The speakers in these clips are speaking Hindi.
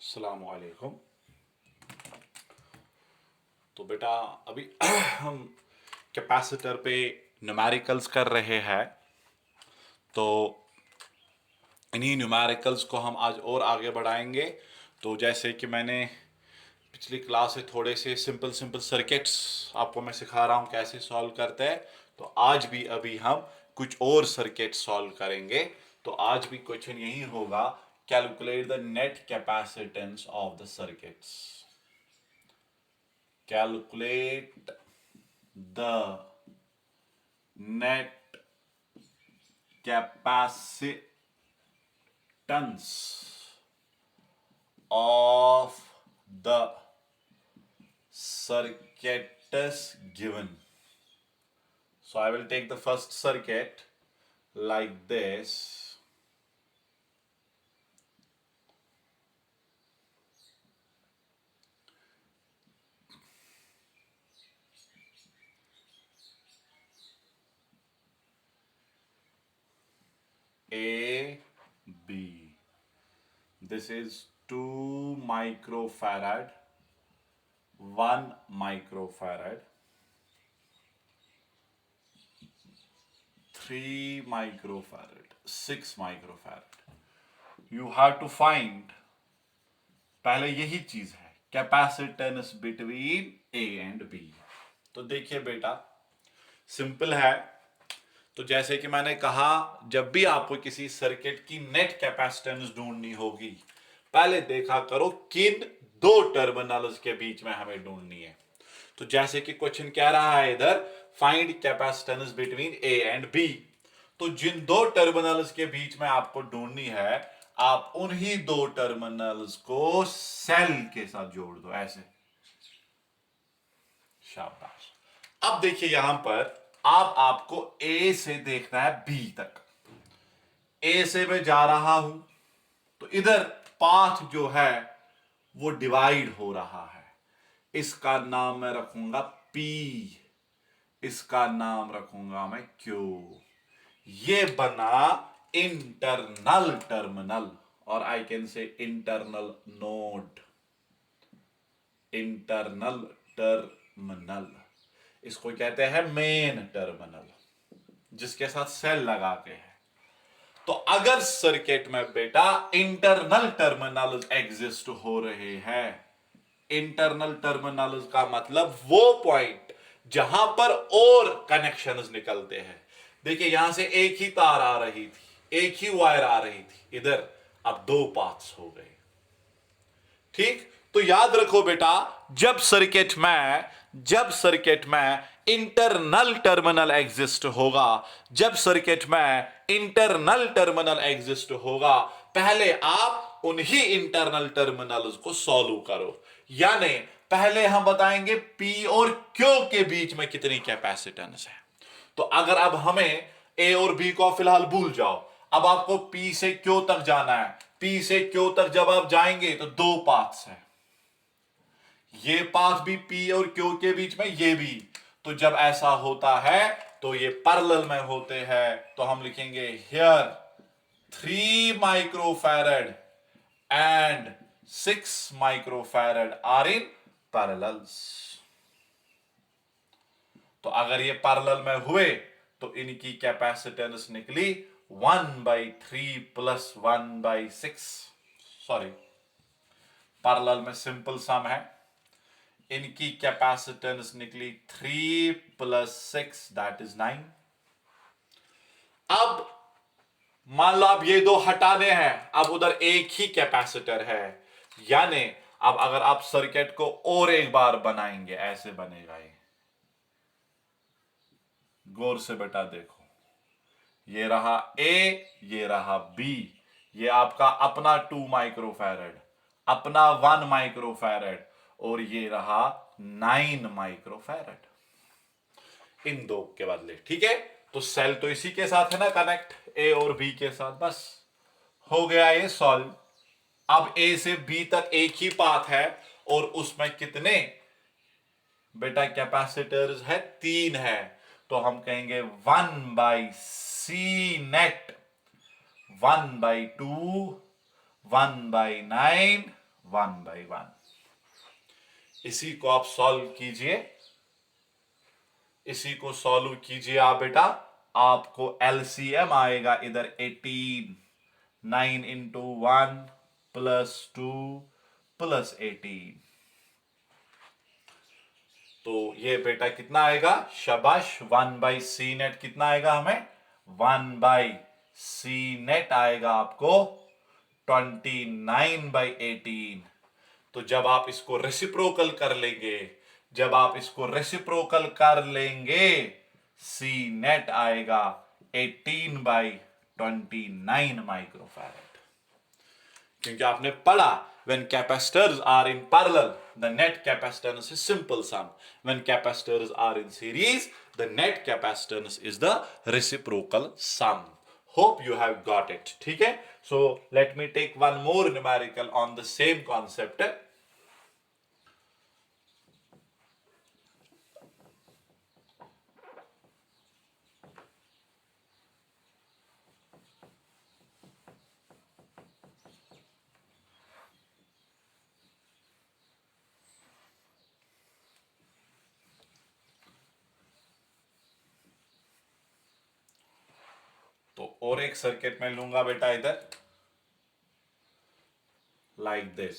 अस्सलामुअलैकुम। तो बेटा अभी हम कैपेसिटर पे न्यूमेरिकल्स कर रहे हैं। तो इन्हीं न्यूमेरिकल्स को हम आज और आगे बढ़ाएंगे। तो जैसे कि मैंने पिछली क्लास से थोड़े से सिंपल सिंपल सर्किट्स आपको मैं सिखा रहा हूँ कैसे सॉल्व करते हैं। तो आज भी अभी हम कुछ और सर्किट सॉल्व करेंगे। तो आज भी क्वेश्चन यही होगा, calculate the net capacitance of the circuits. Calculate the net capacitance of the circuits given. So I will take the first circuit like this. A, B. This is 2 microfarad, 1 microfarad, 3 microfarad, 6 microfarad. You have to find, पहले यही चीज है, capacitance between A and B. तो देखिए बेटा, सिंपल है। तो जैसे कि मैंने कहा, जब भी आपको किसी सर्किट की नेट कैपेसिटेंस ढूंढनी होगी, पहले देखा करो किन दो टर्मिनल्स के बीच में हमें ढूंढनी है। तो जैसे कि क्वेश्चन कह रहा है इधर, find capacitance between A and B. तो जिन दो टर्मिनल्स के बीच में आपको ढूंढनी है, आप उन्हीं दो टर्मिनल्स को सेल के साथ जोड़ दो, ऐसे। शाबाश। अब देखिए यहां पर आपको ए से देखना है बी तक। ए से मैं जा रहा हूं, तो इधर पाथ जो है वो डिवाइड हो रहा है। इसका नाम मैं रखूंगा पी, इसका नाम रखूंगा मैं क्यू। ये बना इंटरनल टर्मिनल, और I can say internal node, internal terminal. इसको कहते हैं मेन टर्मिनल, जिसके साथ सेल लगा के है। तो अगर सर्किट में बेटा इंटरनल टर्मिनल एग्जिस्ट हो रहे हैं, इंटरनल टर्मिनल का मतलब वो पॉइंट जहां पर और कनेक्शंस निकलते हैं। देखिए यहां से एक ही तार आ रही थी, एक ही वायर आ रही थी, इधर अब दो पाथ्स हो गए। ठीक, तो याद रखो बेटा, जब सर्किट में इंटरनल टर्मिनल एग्जिस्ट होगा, जब सर्किट में इंटरनल टर्मिनल एग्जिस्ट होगा, पहले आप उन्हीं इंटरनल टर्मिनल्स को सॉल्व करो। यानी पहले हम बताएंगे पी और क्यू के बीच में कितनी कैपेसिटेंस है। तो अगर अब हमें ए और बी को फिलहाल भूल जाओ, अब आपको पी से क्यू तक जाना है। पी से क्यू तक जब आप जाएंगे तो दो पाथ्स हैं, ये पाथ भी पी और क्यू के बीच में, ये भी। तो जब ऐसा होता है तो ये पैरेलल में होते हैं। तो हम लिखेंगे here 3 microfarad and 6 microfarad are in parallels. तो अगर ये पैरेलल में हुए तो इनकी कैपेसिटेंस निकली 1/3 प्लस 1/6। सॉरी, पैरेलल में सिंपल सम है। इनकी कैपेसिटेंस निकली 3 प्लस 6 दैट इज 9। अब मान लो आप ये दो हटाने हैं, अब उधर एक ही कैपेसिटर है। यानी अब अगर आप सर्किट को और एक बार बनाएंगे, ऐसे बनेगा ये। गौर से बेटा देखो, ये रहा ए, ये रहा बी। ये आपका अपना 2 माइक्रोफैरड, अपना 1 माइक्रोफैरड, और ये रहा 9 माइक्रोफैरड इन दो के बदले। ठीक है, तो सेल तो इसी के साथ है ना कनेक्ट, ए और बी के साथ। बस हो गया ये सॉल्व। अब ए से बी तक एक ही पाथ है, और उसमें कितने बेटा कैपेसिटर्स है? 3 है। तो हम कहेंगे 1/C नेट, 1/2, 1/9, 1/1। इसी को आप सॉल्व कीजिए, इसी को सॉल्व कीजिए आप बेटा, आपको एलसीएम आएगा इधर 18, 9 इंटू 1 प्लस 2 प्लस 18। तो ये बेटा कितना आएगा, शाबाश, 1/c नेट कितना आएगा हमें, 1/c नेट आएगा आपको 29/18। तो जब आप इसको रेसिप्रोकल कर लेंगे, जब आप इसको रेसिप्रोकल कर लेंगे, सी नेट आएगा 18/29 माइक्रोफैराड। क्योंकि आपने पढ़ा when capacitors are in parallel the net capacitance is simple sum, when capacitors are in series the net capacitance is the reciprocal sum. Hope you have got it. ठीक है, so let me take one more numerical on the same concept. तो और एक सर्किट में लूंगा बेटा इधर, लाइक दिस।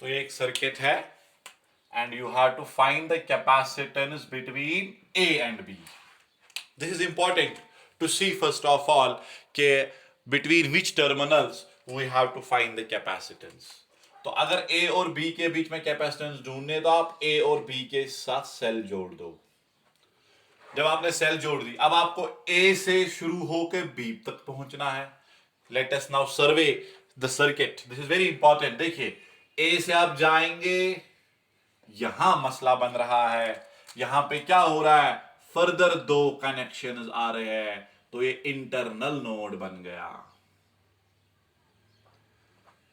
तो ये एक सर्किट है and you have to find the capacitance between A and B. This is important to see first of all कि between which terminals we have to find the capacitance. तो अगर A और B के बीच में कैपेसिटेंस ढूंढने तो आप A और B के साथ सेल जोड़ दो। जब आपने सेल जोड़ दी, अब आपको A से शुरू होकर B तक पहुंचना है। Let us now survey the circuit. This is very important. देखिए, A से आप जाएंगे, यहां मसला बन रहा है, यहां पे क्या हो रहा है, फर्दर दो कनेक्शंस आ रहे हैं, तो ये इंटरनल नोड बन गया।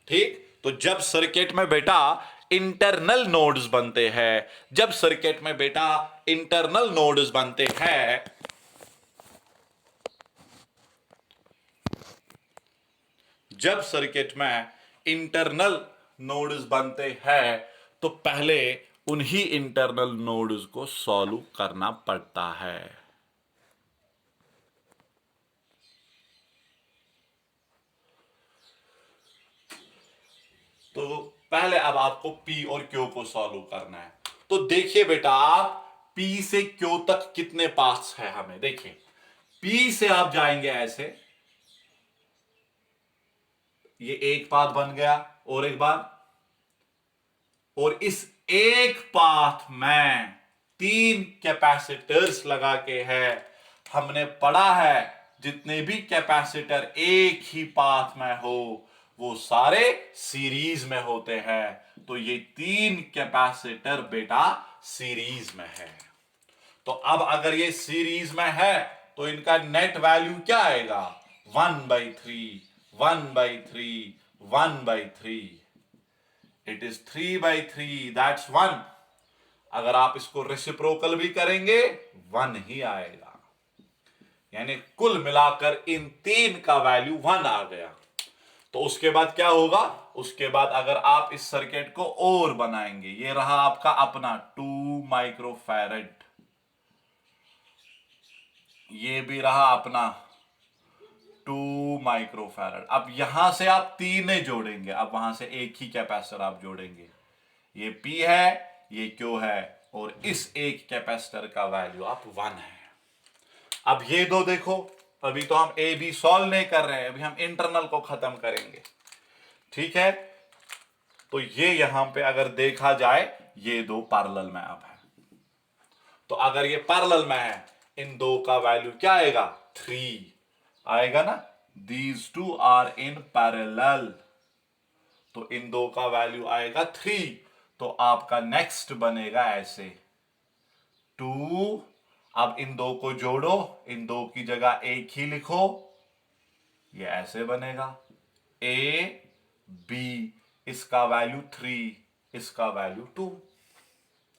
ठीक, तो जब सर्किट में बेटा इंटरनल नोड्स बनते हैं, जब सर्किट में बेटा इंटरनल नोड्स बनते हैं, जब सर्किट में इंटरनल नोड्स बनते हैं तो पहले उन्हीं इंटरनल नोड्स को सॉल्व करना पड़ता है। तो पहले अब आपको P और Q को सॉल्व करना है। तो देखिए बेटा, आप P से Q तक कितने पाथ्स है हमें, देखिए P से आप जाएंगे ऐसे, ये एक पाथ बन गया, और एक बार, और इस एक पाथ में 3 कैपेसिटर्स लगा के है। हमने पढ़ा है जितने भी कैपेसिटर एक ही पाथ में हो वो सारे सीरीज में होते हैं। तो ये 3 कैपेसिटर बेटा सीरीज में है। तो अब अगर ये सीरीज में है तो इनका नेट वैल्यू क्या आएगा, 1/3, 1/3, 1/3। It is 3/3, that's 1। अगर आप इसको रेसिप्रोकल भी करेंगे 1 ही आएगा, यानी कुल मिलाकर इन 3 का वैल्यू 1 आ गया। तो उसके बाद क्या होगा, उसके बाद अगर आप इस सर्किट को और बनाएंगे, ये रहा आपका अपना 2 माइक्रोफैरड, ये भी रहा अपना 2 माइक्रोफैरड। अब यहां से आप 3 जोड़ेंगे, अब वहां से एक ही कैपेसिटर आप जोड़ेंगे, ये P है, ये Q है, और इस एक कैपेसिटर का वैल्यू आप 1 है। अब ये दो देखो, अभी तो हम ए बी सॉल्व नहीं कर रहे हैं, अभी हम इंटरनल को खत्म करेंगे। ठीक है, तो ये यहां पे अगर देखा जाए ये दो पैरेलल में अब है, तो अगर ये पैरेलल में है, इन दो का वैल्यू क्या आएगा, 3 आएगा ना। These two are in parallel, तो इन दो का वैल्यू आएगा 3। तो आपका नेक्स्ट बनेगा ऐसे 2। अब इन दो को जोड़ो, इन दो की जगह एक ही लिखो, ये ऐसे बनेगा ए बी, इसका वैल्यू 3, इसका वैल्यू 2।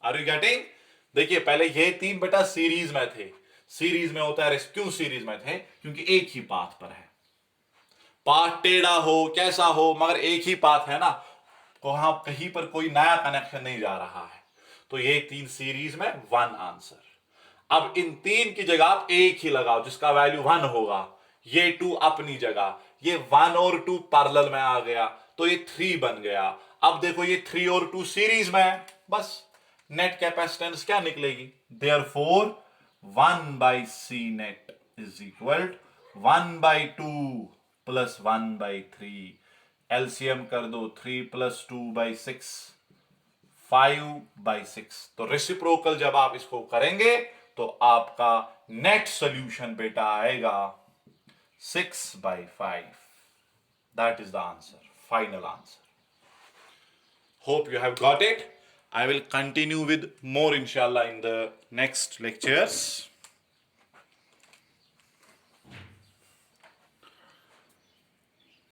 Are you getting? देखिए पहले ये तीन बेटा सीरीज में थे, सीरीज में होता है, क्यों सीरीज में थे? क्योंकि एक ही पाथ पर है, पाथ टेढ़ा हो कैसा हो मगर एक ही पाथ है ना, वहां कहीं पर कोई नया कनेक्शन नहीं जा रहा है, तो ये तीन सीरीज में 1 आंसर। अब इन तीन की जगह आप एक ही लगाओ जिसका वैल्यू 1 होगा, ये 2 अपनी जगह, ये 1 और 2 पैरेलल में आ गया तो ये 3 बन गया। अब देखो ये 3 और 2 सीरीज में है, बस नेट कैपेसिटेंस क्या निकलेगी? Therefore 1/c net is equal 1/2 plus 1/3। LCM कर दो, 3 + 2/6, 5/6। तो रेसिप्रोकल जब आप इसको करेंगे तो आपका नेट सॉल्यूशन बेटा आएगा 6/5। That is the answer, final answer. Hope you have got it. I will continue with more inshallah in the next lectures.